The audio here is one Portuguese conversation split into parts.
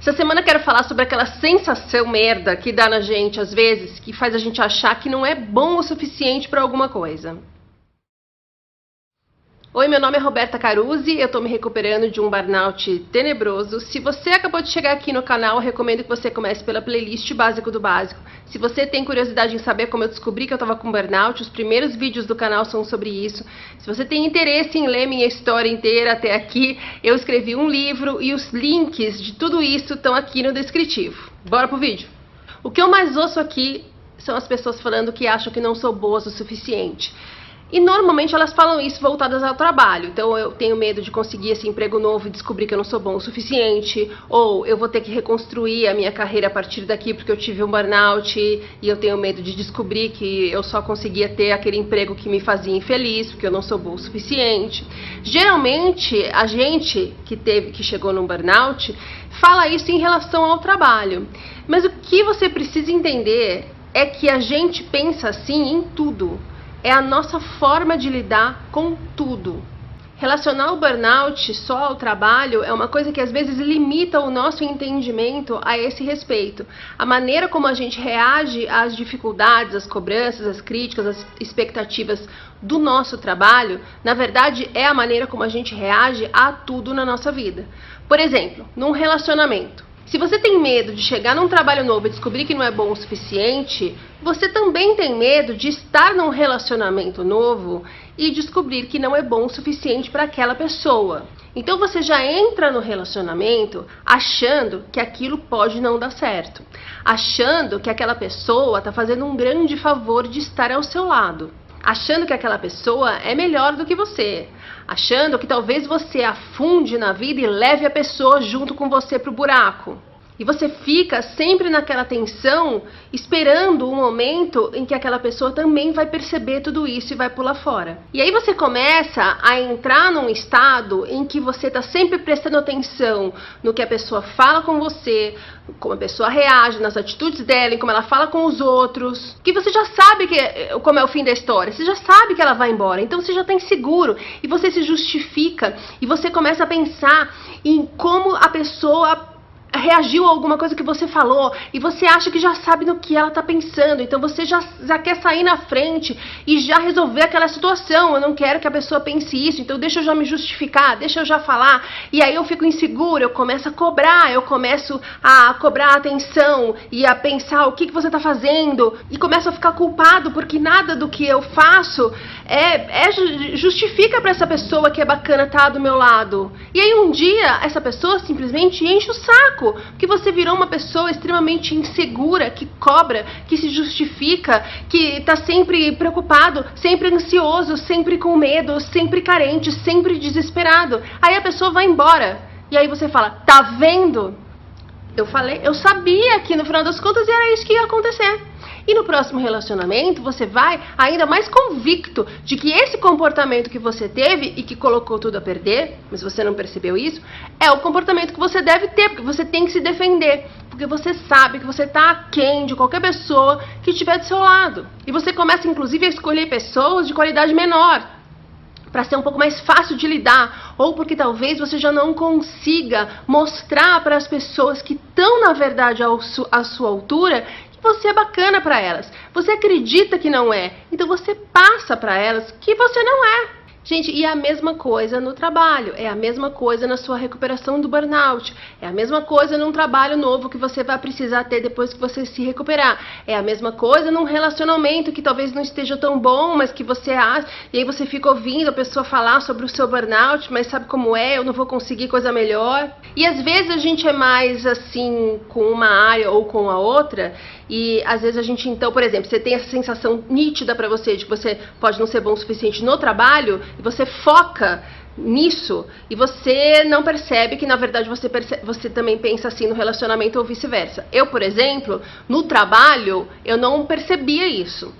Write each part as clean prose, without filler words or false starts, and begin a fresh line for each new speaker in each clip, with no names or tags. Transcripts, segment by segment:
Essa semana eu quero falar sobre aquela sensação merda que dá na gente às vezes, que faz a gente achar que não é bom o suficiente para alguma coisa. Oi, meu nome é Roberta Caruzzi, eu tô me recuperando de um burnout tenebroso. Se você acabou de chegar aqui no canal, eu recomendo que você comece pela playlist Básico do Básico. Se você tem curiosidade em saber como eu descobri que eu tava com burnout, os primeiros vídeos do canal são sobre isso. Se você tem interesse em ler minha história inteira até aqui, eu escrevi um livro e os links de tudo isso estão aqui no descritivo. Bora pro vídeo! O que eu mais ouço aqui são as pessoas falando que acham que não sou boas o suficiente. E normalmente elas falam isso voltadas ao trabalho. Então eu tenho medo de conseguir esse emprego novo e descobrir que eu não sou bom o suficiente. Ou eu vou ter que reconstruir a minha carreira a partir daqui porque eu tive um burnout e eu tenho medo de descobrir que eu só conseguia ter aquele emprego que me fazia infeliz porque eu não sou bom o suficiente. Geralmente a gente que chegou num burnout fala isso em relação ao trabalho. Mas o que você precisa entender é que a gente pensa assim em tudo. É a nossa forma de lidar com tudo. Relacionar o burnout só ao trabalho é uma coisa que às vezes limita o nosso entendimento a esse respeito. A maneira como a gente reage às dificuldades, às cobranças, às críticas, às expectativas do nosso trabalho, na verdade é a maneira como a gente reage a tudo na nossa vida. Por exemplo, num relacionamento. Se você tem medo de chegar num trabalho novo e descobrir que não é bom o suficiente, você também tem medo de estar num relacionamento novo e descobrir que não é bom o suficiente para aquela pessoa. Então você já entra no relacionamento achando que aquilo pode não dar certo, achando que aquela pessoa está fazendo um grande favor de estar ao seu lado, achando que aquela pessoa é melhor do que você, achando que talvez você afunde na vida e leve a pessoa junto com você para o buraco. E você fica sempre naquela tensão, esperando o momento em que aquela pessoa também vai perceber tudo isso e vai pular fora. E aí você começa a entrar num estado em que você está sempre prestando atenção no que a pessoa fala com você, como a pessoa reage, nas atitudes dela, em como ela fala com os outros. Que você já sabe como é o fim da história, você já sabe que ela vai embora, então você já está inseguro e você se justifica e você começa a pensar em como a pessoa reagiu a alguma coisa que você falou e você acha que já sabe no que ela está pensando, então você já quer sair na frente e já resolver aquela situação. Eu não quero que a pessoa pense isso, então deixa eu já me justificar, deixa eu já falar, e aí eu fico inseguro, eu começo a cobrar a atenção e a pensar o que você está fazendo e começo a ficar culpado porque nada do que eu faço justifica para essa pessoa que é bacana estar do meu lado. E aí um dia essa pessoa simplesmente enche o saco que você virou uma pessoa extremamente insegura, que cobra, que se justifica, que está sempre preocupado, sempre ansioso, sempre com medo, sempre carente, sempre desesperado. Aí a pessoa vai embora. E aí você fala, tá vendo? Eu sabia que no final das contas era isso que ia acontecer. E no próximo relacionamento você vai ainda mais convicto de que esse comportamento que você teve e que colocou tudo a perder, mas você não percebeu isso, é o comportamento que você deve ter, porque você tem que se defender, porque você sabe que você está aquém de qualquer pessoa que estiver do seu lado. E você começa inclusive a escolher pessoas de qualidade menor, para ser um pouco mais fácil de lidar, ou porque talvez você já não consiga mostrar para as pessoas que estão na verdade à sua altura que você é bacana para elas. Você acredita que não é, então você passa para elas que você não é. Gente, e é a mesma coisa no trabalho, é a mesma coisa na sua recuperação do burnout, é a mesma coisa num trabalho novo que você vai precisar ter depois que você se recuperar, é a mesma coisa num relacionamento que talvez não esteja tão bom, mas que você acha, e aí você fica ouvindo a pessoa falar sobre o seu burnout, mas sabe como é, eu não vou conseguir coisa melhor. E às vezes a gente é mais assim com uma área ou com a outra, e às vezes a gente então, por exemplo, você tem essa sensação nítida para você de que você pode não ser bom o suficiente no trabalho, e você foca nisso e você não percebe que na verdade você também pensa assim no relacionamento ou vice-versa. Eu, por exemplo, no trabalho, eu não percebia isso.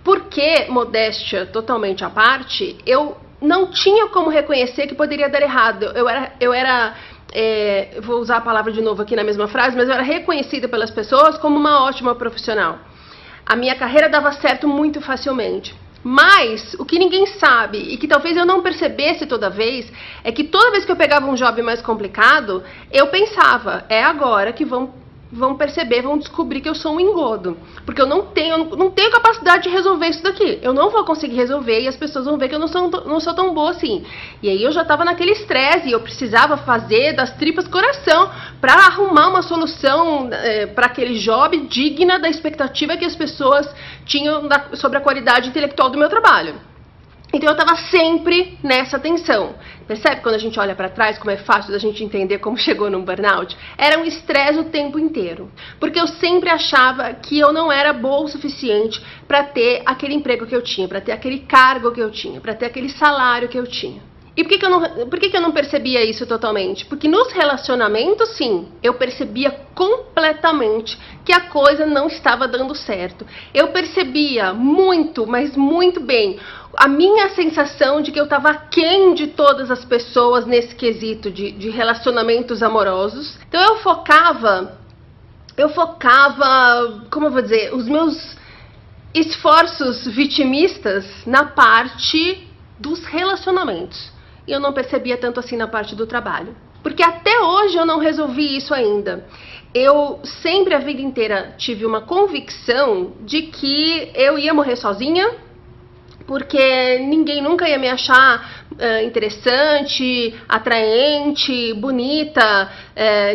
Porque, modéstia totalmente à parte, eu não tinha como reconhecer que poderia dar errado. Vou usar a palavra de novo aqui na mesma frase, mas eu era reconhecida pelas pessoas como uma ótima profissional. A minha carreira dava certo muito facilmente. Mas o que ninguém sabe e que talvez eu não percebesse toda vez é que toda vez que eu pegava um job mais complicado, eu pensava, é agora que vão perceber, vão descobrir que eu sou um engodo. Porque eu não tenho capacidade de resolver isso daqui. Eu não vou conseguir resolver e as pessoas vão ver que eu não sou tão boa assim. E aí eu já estava naquele estresse e eu precisava fazer das tripas coração para arrumar uma solução para aquele job digna da expectativa que as pessoas tinham sobre a qualidade intelectual do meu trabalho. Então eu estava sempre nessa tensão. Percebe quando a gente olha para trás como é fácil da gente entender como chegou num burnout? Era um estresse o tempo inteiro. Porque eu sempre achava que eu não era boa o suficiente para ter aquele emprego que eu tinha, para ter aquele cargo que eu tinha, para ter aquele salário que eu tinha. E por que eu não percebia isso totalmente? Porque nos relacionamentos, sim, eu percebia completamente que a coisa não estava dando certo. Eu percebia muito, mas muito bem, a minha sensação de que eu estava aquém de todas as pessoas nesse quesito de relacionamentos amorosos. Então eu focava, como eu vou dizer, os meus esforços vitimistas na parte dos relacionamentos. E eu não percebia tanto assim na parte do trabalho. Porque até hoje eu não resolvi isso ainda. Eu sempre a vida inteira tive uma convicção de que eu ia morrer sozinha, porque ninguém nunca ia me achar interessante, atraente, bonita,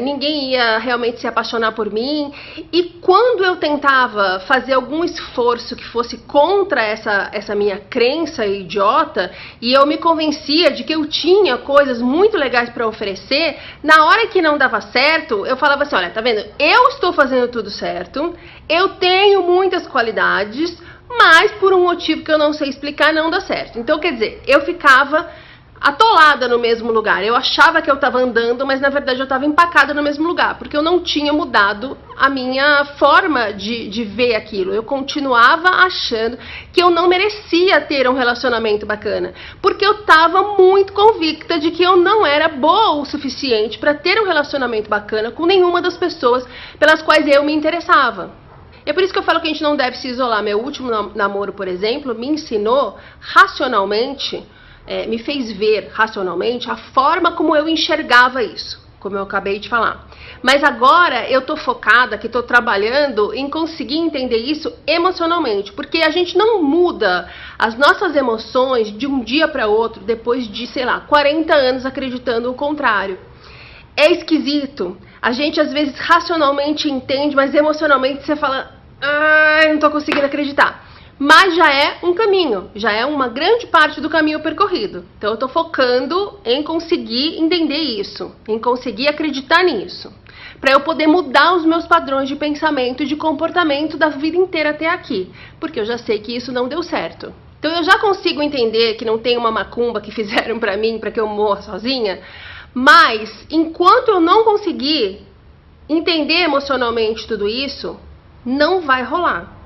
ninguém ia realmente se apaixonar por mim. E quando eu tentava fazer algum esforço que fosse contra essa minha crença idiota, e eu me convencia de que eu tinha coisas muito legais para oferecer, na hora que não dava certo, eu falava assim, olha, tá vendo? Eu estou fazendo tudo certo, eu tenho muitas qualidades, mas por um motivo que eu não sei explicar não dá certo. Então, quer dizer, eu ficava atolada no mesmo lugar. Eu achava que eu estava andando, mas na verdade eu estava empacada no mesmo lugar, porque eu não tinha mudado a minha forma de ver aquilo. Eu continuava achando que eu não merecia ter um relacionamento bacana, porque eu estava muito convicta de que eu não era boa o suficiente para ter um relacionamento bacana com nenhuma das pessoas pelas quais eu me interessava. É por isso que eu falo que a gente não deve se isolar. Meu último namoro, por exemplo, me ensinou racionalmente, me fez ver racionalmente a forma como eu enxergava isso, como eu acabei de falar. Mas agora eu tô focada, que tô trabalhando em conseguir entender isso emocionalmente, porque a gente não muda as nossas emoções de um dia para outro, depois de, sei lá, 40 anos acreditando o contrário. É esquisito. A gente às vezes racionalmente entende, mas emocionalmente você fala, não tô conseguindo acreditar. Mas já é um caminho, já é uma grande parte do caminho percorrido. Então eu tô focando em conseguir entender isso, em conseguir acreditar nisso, para eu poder mudar os meus padrões de pensamento e de comportamento da vida inteira até aqui, porque eu já sei que isso não deu certo. Então eu já consigo entender que não tem uma macumba que fizeram para mim, para que eu morra sozinha, mas enquanto eu não conseguir entender emocionalmente tudo isso, não vai rolar.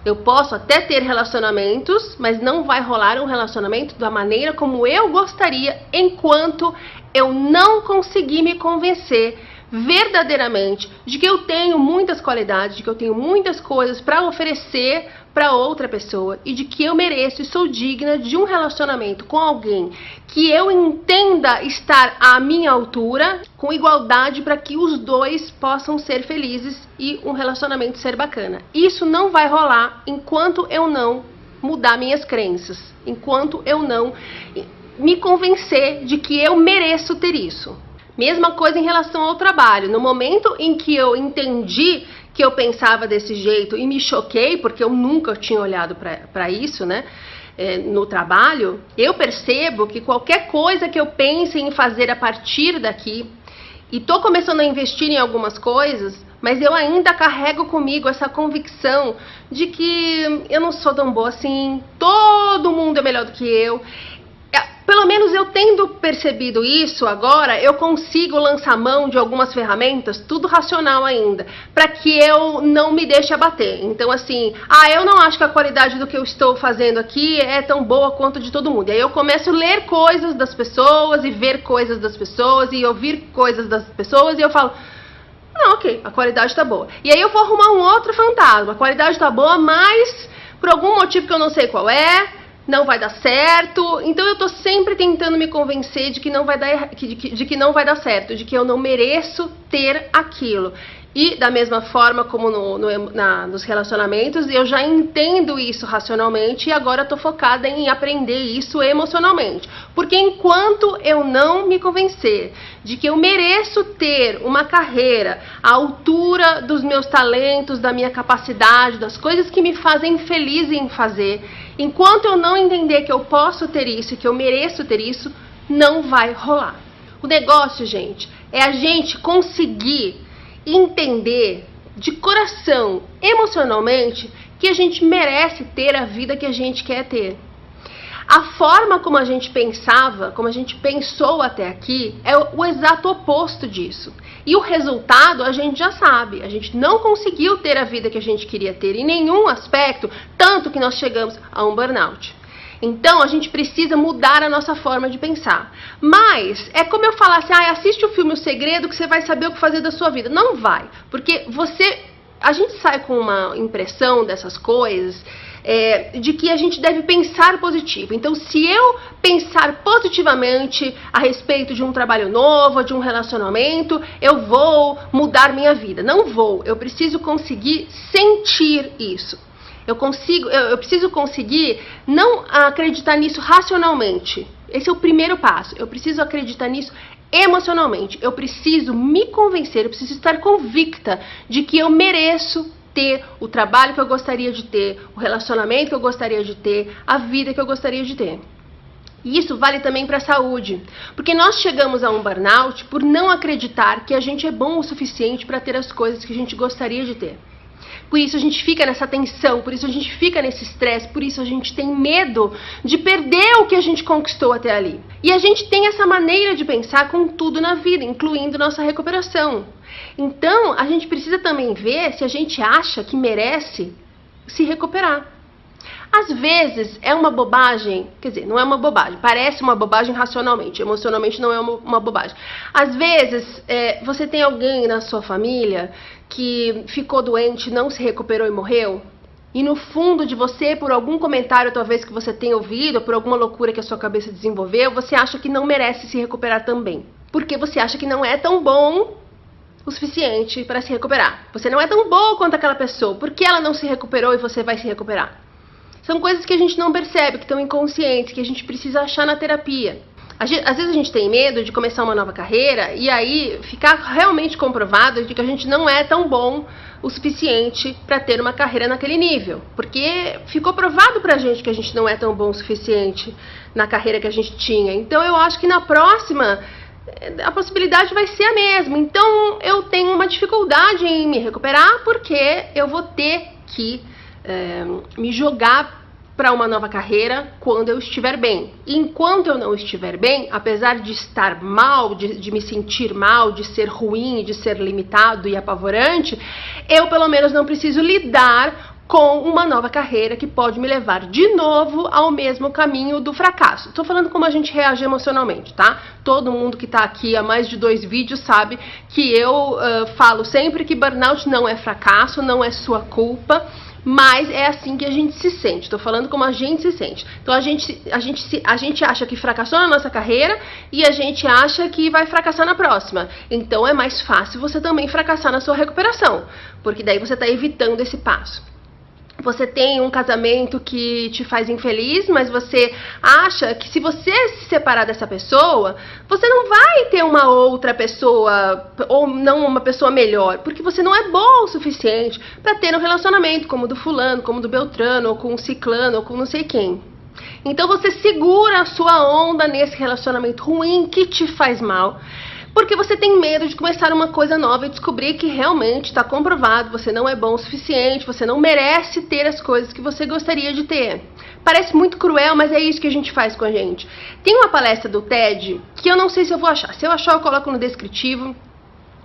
Eu posso até ter relacionamentos, mas não vai rolar um relacionamento da maneira como eu gostaria, enquanto eu não conseguir me convencer verdadeiramente de que eu tenho muitas qualidades, de que eu tenho muitas coisas para oferecer para outra pessoa e de que eu mereço e sou digna de um relacionamento com alguém que eu entenda estar à minha altura, com igualdade, para que os dois possam ser felizes e um relacionamento ser bacana. Isso não vai rolar enquanto eu não mudar minhas crenças, enquanto eu não me convencer de que eu mereço ter isso. Mesma coisa em relação ao trabalho. No momento em que eu entendi que eu pensava desse jeito e me choquei, porque eu nunca tinha olhado para isso, né? No trabalho, eu percebo que qualquer coisa que eu pense em fazer a partir daqui, e tô começando a investir em algumas coisas, mas eu ainda carrego comigo essa convicção de que eu não sou tão boa assim, todo mundo é melhor do que eu. Pelo menos eu tendo percebido isso agora, eu consigo lançar mão de algumas ferramentas, tudo racional ainda, para que eu não me deixe abater. Então assim, eu não acho que a qualidade do que eu estou fazendo aqui é tão boa quanto de todo mundo. E aí eu começo a ler coisas das pessoas, e ver coisas das pessoas, e ouvir coisas das pessoas, e eu falo, não, ok, a qualidade tá boa. E aí eu vou arrumar um outro fantasma, a qualidade tá boa, mas por algum motivo que eu não sei qual é, não vai dar certo. Então eu tô sempre tentando me convencer de que não vai dar, de que não vai dar certo, de que eu não mereço ter aquilo. E da mesma forma como nos relacionamentos, eu já entendo isso racionalmente e agora estou focada em aprender isso emocionalmente. Porque enquanto eu não me convencer de que eu mereço ter uma carreira à altura dos meus talentos, da minha capacidade, das coisas que me fazem feliz em fazer, enquanto eu não entender que eu posso ter isso e que eu mereço ter isso, não vai rolar. O negócio, gente, é a gente conseguir entender de coração, emocionalmente, que a gente merece ter a vida que a gente quer ter. A forma como a gente pensava, como a gente pensou até aqui, é o exato oposto disso. E o resultado a gente já sabe. A gente não conseguiu ter a vida que a gente queria ter em nenhum aspecto, tanto que nós chegamos a um burnout. Então, a gente precisa mudar a nossa forma de pensar. Mas, é como eu falasse, assiste o filme O Segredo que você vai saber o que fazer da sua vida. Não vai, porque a gente sai com uma impressão dessas coisas, de que a gente deve pensar positivo. Então, se eu pensar positivamente a respeito de um trabalho novo, de um relacionamento, eu vou mudar minha vida. Não vou, eu preciso conseguir sentir isso. Eu preciso conseguir não acreditar nisso racionalmente. Esse é o primeiro passo. Eu preciso acreditar nisso emocionalmente. Eu preciso me convencer, eu preciso estar convicta de que eu mereço ter o trabalho que eu gostaria de ter, o relacionamento que eu gostaria de ter, a vida que eu gostaria de ter. E isso vale também para a saúde, porque nós chegamos a um burnout por não acreditar que a gente é bom o suficiente para ter as coisas que a gente gostaria de ter. Por isso a gente fica nessa tensão, por isso a gente fica nesse estresse, por isso a gente tem medo de perder o que a gente conquistou até ali. E a gente tem essa maneira de pensar com tudo na vida, incluindo nossa recuperação. Então, a gente precisa também ver se a gente acha que merece se recuperar. Às vezes é uma bobagem, quer dizer, não é uma bobagem, parece uma bobagem racionalmente, emocionalmente não é uma bobagem. Às vezes você tem alguém na sua família que ficou doente, não se recuperou e morreu, e no fundo de você, por algum comentário talvez que você tenha ouvido, ou por alguma loucura que a sua cabeça desenvolveu, você acha que não merece se recuperar também, porque você acha que não é tão bom o suficiente para se recuperar. Você não é tão bom quanto aquela pessoa, por que ela não se recuperou e você vai se recuperar? São coisas que a gente não percebe, que estão inconscientes, que a gente precisa achar na terapia. Às vezes a gente tem medo de começar uma nova carreira e aí ficar realmente comprovado de que a gente não é tão bom o suficiente para ter uma carreira naquele nível. Porque ficou provado pra gente que a gente não é tão bom o suficiente na carreira que a gente tinha. Então eu acho que na próxima a possibilidade vai ser a mesma. Então eu tenho uma dificuldade em me recuperar porque eu vou ter que me jogar para uma nova carreira quando eu estiver bem. E enquanto eu não estiver bem, apesar de estar mal, de me sentir mal, de ser ruim, de ser limitado e apavorante, eu pelo menos não preciso lidar com uma nova carreira que pode me levar de novo ao mesmo caminho do fracasso. Estou falando como a gente reage emocionalmente, tá? Todo mundo que está aqui há mais de 2 vídeos sabe que eu falo sempre que burnout não é fracasso, não é sua culpa, mas é assim que a gente se sente. Estou falando como a gente se sente. Então a gente acha que fracassou na nossa carreira e a gente acha que vai fracassar na próxima. Então é mais fácil você também fracassar na sua recuperação, porque daí você está evitando esse passo. Você tem um casamento que te faz infeliz, mas você acha que se você se separar dessa pessoa, você não vai ter uma outra pessoa, ou não uma pessoa melhor, porque você não é bom o suficiente para ter um relacionamento como o do fulano, como o do Beltrano, ou com o ciclano, ou com não sei quem. Então você segura a sua onda nesse relacionamento ruim que te faz mal, porque você tem medo de começar uma coisa nova e descobrir que realmente está comprovado, você não é bom o suficiente, você não merece ter as coisas que você gostaria de ter. Parece muito cruel, mas é isso que a gente faz com a gente. Tem uma palestra do TED que eu não sei se eu vou achar. Se eu achar, eu coloco no descritivo,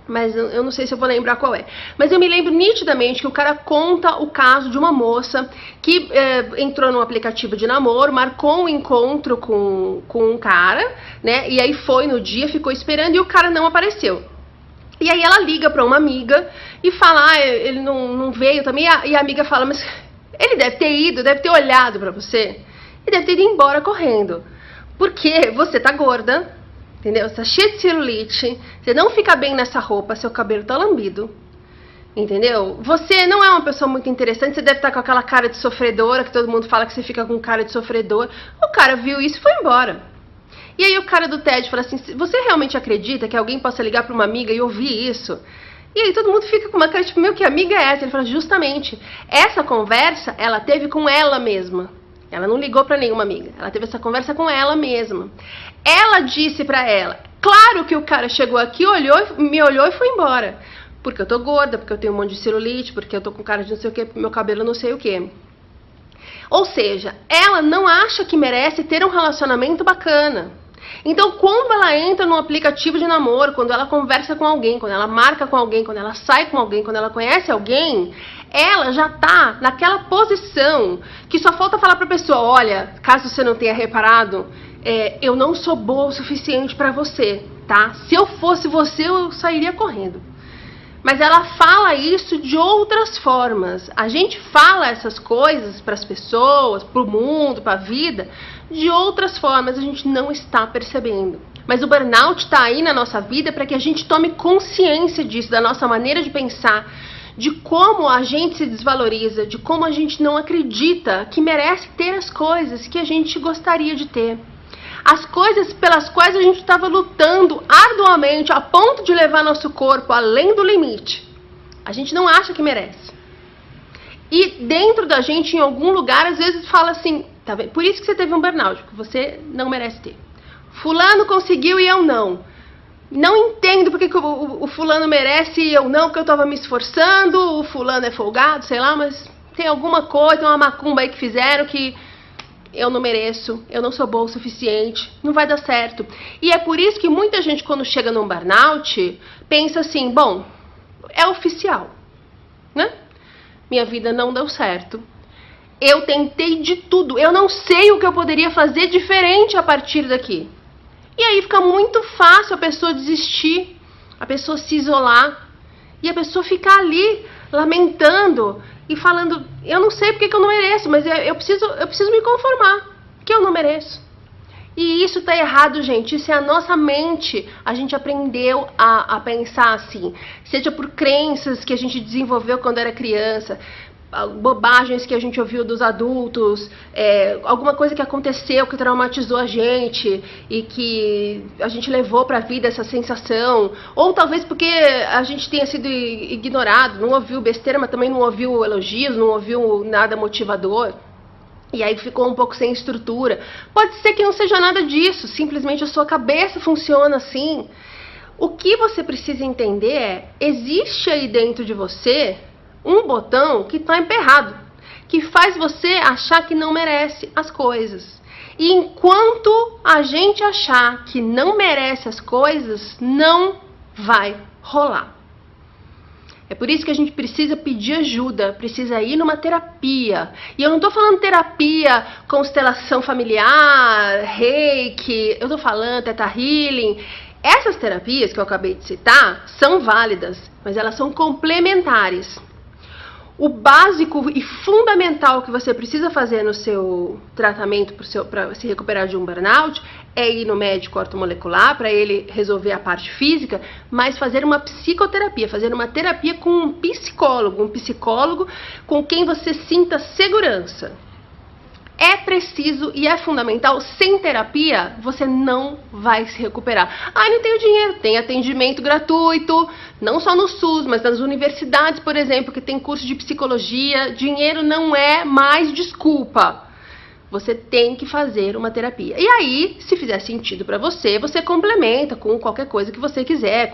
mas eu não sei se eu vou lembrar qual é. Mas eu me lembro nitidamente que o cara conta o caso de uma moça que entrou num aplicativo de namoro, marcou um encontro com um cara, né? E aí foi no dia, ficou esperando e o cara não apareceu. E aí ela liga para uma amiga e fala, ele não veio também. E a amiga fala, mas Ele deve ter ido, deve ter olhado pra você e deve ter ido embora correndo. Porque você tá gorda, entendeu? Você tá cheia de celulite, você não fica bem nessa roupa, seu cabelo tá lambido, entendeu? Você não é uma pessoa muito interessante, você deve estar com aquela cara de sofredora, que todo mundo fala que você fica com cara de sofredor. O cara viu isso e foi embora. E aí o cara do TED fala assim, você realmente acredita que alguém possa ligar pra uma amiga e ouvir isso? E aí todo mundo fica com uma cara tipo, meu, que amiga é essa? Ele fala, justamente, essa conversa ela teve com ela mesma. Ela não ligou pra nenhuma amiga, ela teve essa conversa com ela mesma. Ela disse pra ela, claro que o cara chegou aqui, me olhou e foi embora. Porque eu tô gorda, porque eu tenho um monte de celulite, porque eu tô com cara de não sei o que, meu cabelo não sei o que. Ou seja, ela não acha que merece ter um relacionamento bacana. Então, quando ela entra num aplicativo de namoro, quando ela conversa com alguém, quando ela marca com alguém, quando ela sai com alguém, quando ela conhece alguém, ela já tá naquela posição que só falta falar pra pessoa, olha, caso você não tenha reparado, eu não sou boa o suficiente pra você, tá? Se eu fosse você, eu sairia correndo. Mas ela fala isso de outras formas. A gente fala essas coisas para as pessoas, para o mundo, para a vida, de outras formas. A gente não está percebendo. Mas o burnout está aí na nossa vida para que a gente tome consciência disso, da nossa maneira de pensar, de como a gente se desvaloriza, de como a gente não acredita que merece ter as coisas que a gente gostaria de ter. As coisas pelas quais a gente estava lutando arduamente a ponto de levar nosso corpo além do limite. A gente não acha que merece. E dentro da gente, em algum lugar, às vezes fala assim, tá vendo? Por isso que você teve um burnout, porque você não merece ter. Fulano conseguiu e eu não. Não entendo porque que o fulano merece e eu não, porque eu estava me esforçando, o fulano é folgado, sei lá, mas tem alguma coisa, uma macumba aí que fizeram que eu não mereço, eu não sou boa o suficiente, não vai dar certo. E é por isso que muita gente, quando chega num burnout, pensa assim, bom, é oficial, né? Minha vida não deu certo. Eu tentei de tudo, eu não sei o que eu poderia fazer diferente a partir daqui. E aí fica muito fácil a pessoa desistir, a pessoa se isolar, e a pessoa ficar ali, lamentando e falando, eu não sei porque que eu não mereço, mas eu preciso me conformar, que eu não mereço. E isso tá errado, gente. Isso é a nossa mente. A gente aprendeu a pensar assim, seja por crenças que a gente desenvolveu quando era criança, bobagens que a gente ouviu dos adultos, alguma coisa que aconteceu que traumatizou a gente e que a gente levou para a vida essa sensação, ou talvez porque a gente tenha sido ignorado, não ouviu besteira, mas também não ouviu elogios, não ouviu nada motivador, e aí ficou um pouco sem estrutura. Pode ser que não seja nada disso, simplesmente a sua cabeça funciona assim. O que você precisa entender é, existe aí dentro de você um botão que está emperrado, que faz você achar que não merece as coisas. E enquanto a gente achar que não merece as coisas, não vai rolar. É por isso que a gente precisa pedir ajuda, precisa ir numa terapia. E eu não estou falando terapia, constelação familiar, reiki, eu estou falando teta healing. Essas terapias que eu acabei de citar são válidas, mas elas são complementares. O básico e fundamental que você precisa fazer no seu tratamento para se recuperar de um burnout é ir no médico ortomolecular para ele resolver a parte física, mas fazer uma psicoterapia, fazer uma terapia com um psicólogo com quem você sinta segurança. É preciso e é fundamental, sem terapia você não vai se recuperar. Ah, não tenho dinheiro, tem atendimento gratuito, não só no SUS, mas nas universidades, por exemplo, que tem curso de psicologia. Dinheiro não é mais desculpa. Você tem que fazer uma terapia. E aí, se fizer sentido para você, você complementa com qualquer coisa que você quiser,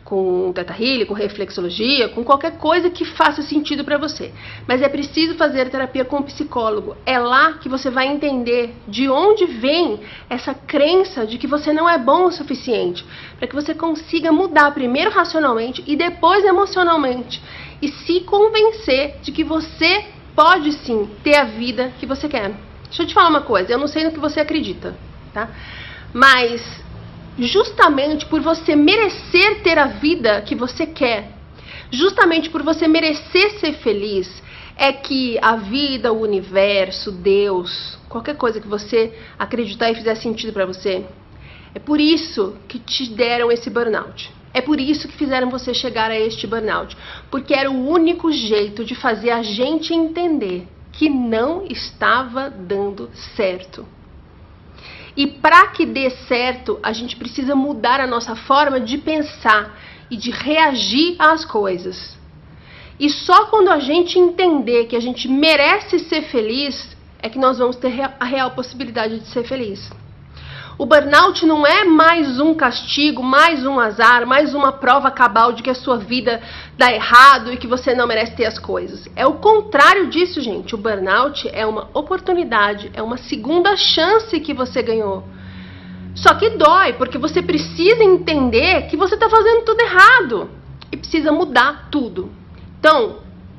com teta healing, com reflexologia, com qualquer coisa que faça sentido para você. Mas é preciso fazer terapia com um psicólogo. É lá que você vai entender de onde vem essa crença de que você não é bom o suficiente, para que você consiga mudar primeiro racionalmente e depois emocionalmente e se convencer de que você pode sim ter a vida que você quer. Deixa eu te falar uma coisa, eu não sei no que você acredita, tá? Mas justamente por você merecer ter a vida que você quer, justamente por você merecer ser feliz, é que a vida, o universo, Deus, qualquer coisa que você acreditar e fizer sentido para você, é por isso que te deram esse burnout. É por isso que fizeram você chegar a este burnout. Porque era o único jeito de fazer a gente entender que não estava dando certo. E para que dê certo, a gente precisa mudar a nossa forma de pensar e de reagir às coisas. E só quando a gente entender que a gente merece ser feliz, é que nós vamos ter a real possibilidade de ser feliz. O burnout não é mais um castigo, mais um azar, mais uma prova cabal de que a sua vida dá errado e que você não merece ter as coisas. É o contrário disso, gente. O burnout é uma oportunidade, é uma segunda chance que você ganhou. Só que dói, porque você precisa entender que você está fazendo tudo errado e precisa mudar tudo. Então,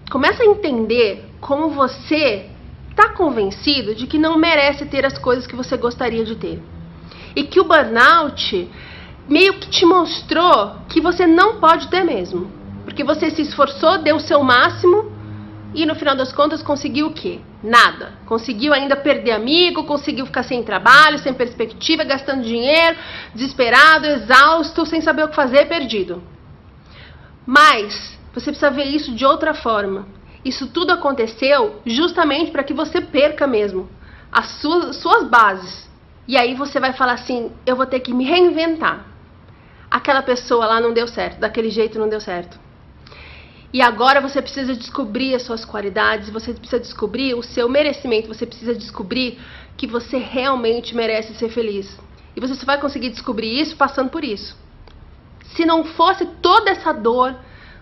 começa a entender como você está convencido de que não merece ter as coisas que você gostaria de ter. E que o burnout meio que te mostrou que você não pode ter mesmo. Porque você se esforçou, deu o seu máximo e no final das contas conseguiu o quê? Nada. Conseguiu ainda perder amigo, conseguiu ficar sem trabalho, sem perspectiva, gastando dinheiro, desesperado, exausto, sem saber o que fazer, perdido. Mas você precisa ver isso de outra forma. Isso tudo aconteceu justamente para que você perca mesmo as suas bases. E aí você vai falar assim, eu vou ter que me reinventar. Aquela pessoa lá não deu certo, daquele jeito não deu certo. E agora você precisa descobrir as suas qualidades, você precisa descobrir o seu merecimento, você precisa descobrir que você realmente merece ser feliz. E você só vai conseguir descobrir isso passando por isso. Se não fosse toda essa dor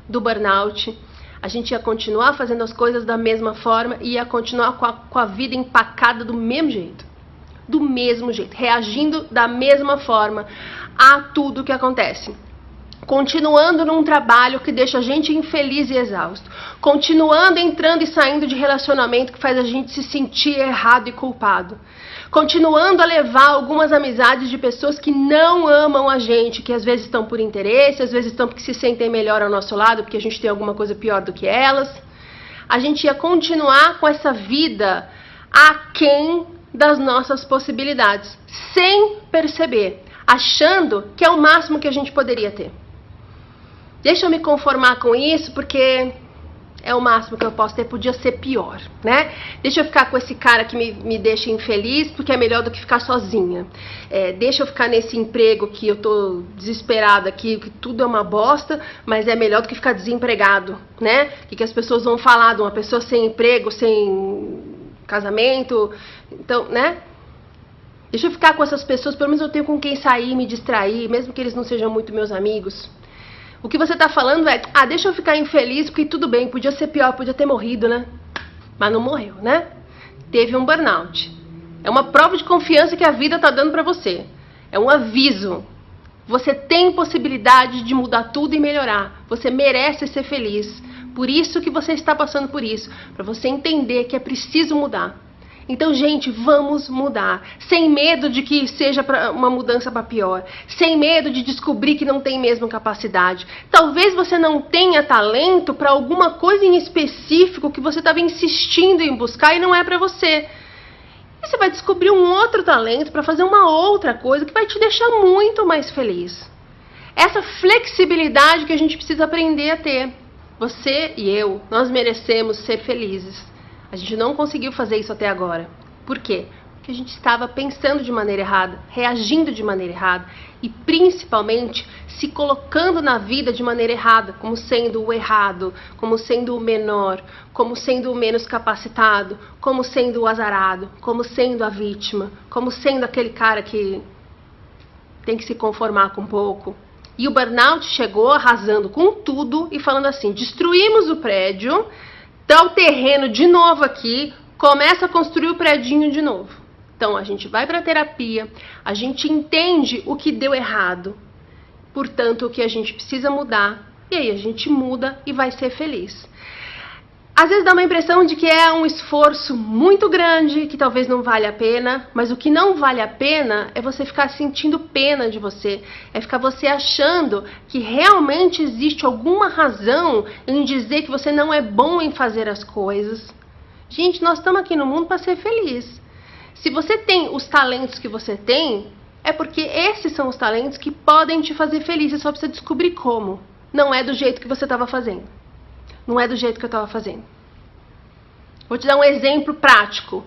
do burnout, a gente ia continuar fazendo as coisas da mesma forma e ia continuar com a vida empacada do mesmo jeito. Do mesmo jeito, reagindo da mesma forma a tudo que acontece. Continuando num trabalho que deixa a gente infeliz e exausto. Continuando entrando e saindo de relacionamento que faz a gente se sentir errado e culpado. Continuando a levar algumas amizades de pessoas que não amam a gente, que às vezes estão por interesse, às vezes estão porque se sentem melhor ao nosso lado, porque a gente tem alguma coisa pior do que elas. A gente ia continuar com essa vida aquém das nossas possibilidades, sem perceber, achando que é o máximo que a gente poderia ter. Deixa eu me conformar com isso, porque é o máximo que eu posso ter, podia ser pior, né? Deixa eu ficar com esse cara que me deixa infeliz, porque é melhor do que ficar sozinha. Deixa eu ficar nesse emprego que eu tô desesperada aqui, que tudo é uma bosta, mas é melhor do que ficar desempregado, né? O que as pessoas vão falar de uma pessoa sem emprego, sem casamento, então, né? Deixa eu ficar com essas pessoas, pelo menos eu tenho com quem sair, me distrair, mesmo que eles não sejam muito meus amigos. O que você tá falando é, deixa eu ficar infeliz, porque tudo bem, podia ser pior, podia ter morrido, né? Mas não morreu, né? Teve um burnout. É uma prova de confiança que a vida tá dando pra você. É um aviso. Você tem possibilidade de mudar tudo e melhorar. Você merece ser feliz. Por isso que você está passando por isso, para você entender que é preciso mudar. Então, gente, vamos mudar, sem medo de que seja uma mudança para pior, sem medo de descobrir que não tem mesmo capacidade. Talvez você não tenha talento para alguma coisa em específico que você estava insistindo em buscar e não é para você. E você vai descobrir um outro talento para fazer uma outra coisa que vai te deixar muito mais feliz. Essa flexibilidade que a gente precisa aprender a ter. Você e eu, nós merecemos ser felizes. A gente não conseguiu fazer isso até agora. Por quê? Porque a gente estava pensando de maneira errada, reagindo de maneira errada e principalmente se colocando na vida de maneira errada, como sendo o errado, como sendo o menor, como sendo o menos capacitado, como sendo o azarado, como sendo a vítima, como sendo aquele cara que tem que se conformar com pouco. E o burnout chegou arrasando com tudo e falando assim, destruímos o prédio, tá o terreno de novo aqui, começa a construir o predinho de novo. Então a gente vai para terapia, a gente entende o que deu errado, portanto o que a gente precisa mudar, e aí a gente muda e vai ser feliz. Às vezes dá uma impressão de que é um esforço muito grande, que talvez não vale a pena, mas o que não vale a pena é você ficar sentindo pena de você, é ficar você achando que realmente existe alguma razão em dizer que você não é bom em fazer as coisas. Gente, nós estamos aqui no mundo para ser feliz. Se você tem os talentos que você tem, é porque esses são os talentos que podem te fazer feliz, você só precisa descobrir como. Não é do jeito que você estava fazendo. Não é do jeito que eu estava fazendo. Vou te dar um exemplo prático.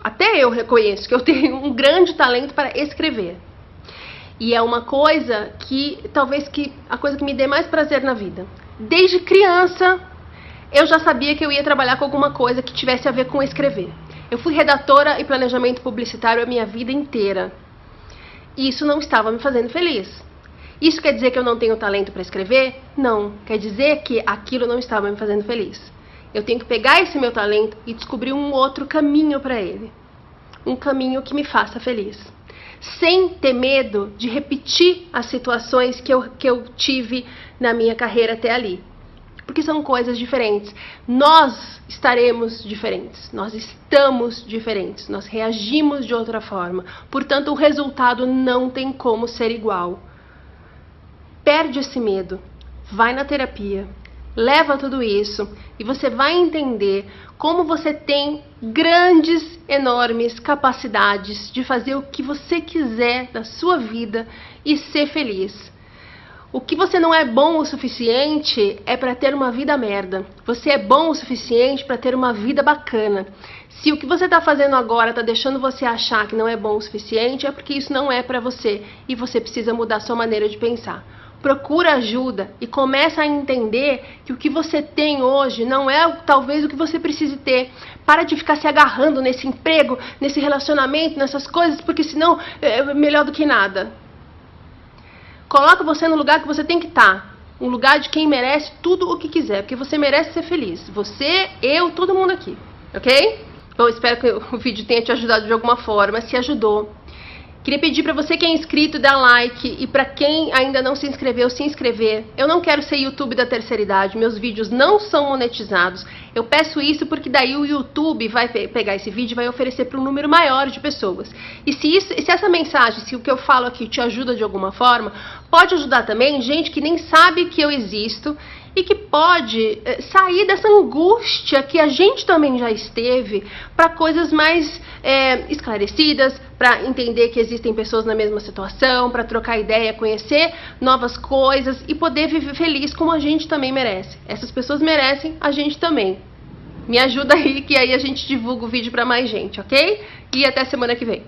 Até eu reconheço que eu tenho um grande talento para escrever. E é uma coisa que, talvez a coisa que me dê mais prazer na vida. Desde criança, eu já sabia que eu ia trabalhar com alguma coisa que tivesse a ver com escrever. Eu fui redatora e planejamento publicitário a minha vida inteira. E isso não estava me fazendo feliz. Isso quer dizer que eu não tenho talento para escrever? Não. Quer dizer que aquilo não estava me fazendo feliz. Eu tenho que pegar esse meu talento e descobrir um outro caminho para ele. Um caminho que me faça feliz. Sem ter medo de repetir as situações que eu tive na minha carreira até ali. Porque são coisas diferentes. Nós estaremos diferentes. Nós estamos diferentes. Nós reagimos de outra forma. Portanto, o resultado não tem como ser igual. Perde esse medo, vai na terapia, leva tudo isso e você vai entender como você tem grandes, enormes capacidades de fazer o que você quiser da sua vida e ser feliz. O que você não é bom o suficiente é para ter uma vida merda. Você é bom o suficiente para ter uma vida bacana. Se o que você está fazendo agora está deixando você achar que não é bom o suficiente, é porque isso não é para você e você precisa mudar sua maneira de pensar. Procura ajuda e começa a entender que o que você tem hoje não é talvez o que você precise ter. Para de ficar se agarrando nesse emprego, nesse relacionamento, nessas coisas, porque senão é melhor do que nada. Coloca você no lugar que você tem que estar. Um lugar de quem merece tudo o que quiser, porque você merece ser feliz. Você, eu, todo mundo aqui. Ok? Bom, espero que o vídeo tenha te ajudado de alguma forma. Se ajudou, queria pedir para você que é inscrito, dar like, e para quem ainda não se inscreveu, se inscrever. Eu não quero ser YouTube da terceira idade, meus vídeos não são monetizados. Eu peço isso porque daí o YouTube vai pegar esse vídeo e vai oferecer para um número maior de pessoas. E se essa mensagem, se o que eu falo aqui te ajuda de alguma forma, pode ajudar também gente que nem sabe que eu existo e que pode sair dessa angústia que a gente também já esteve para coisas mais esclarecidas, para entender que existem pessoas na mesma situação, para trocar ideia, conhecer novas coisas e poder viver feliz como a gente também merece. Essas pessoas merecem, a gente também. Me ajuda aí, que aí a gente divulga o vídeo para mais gente, ok? E até semana que vem.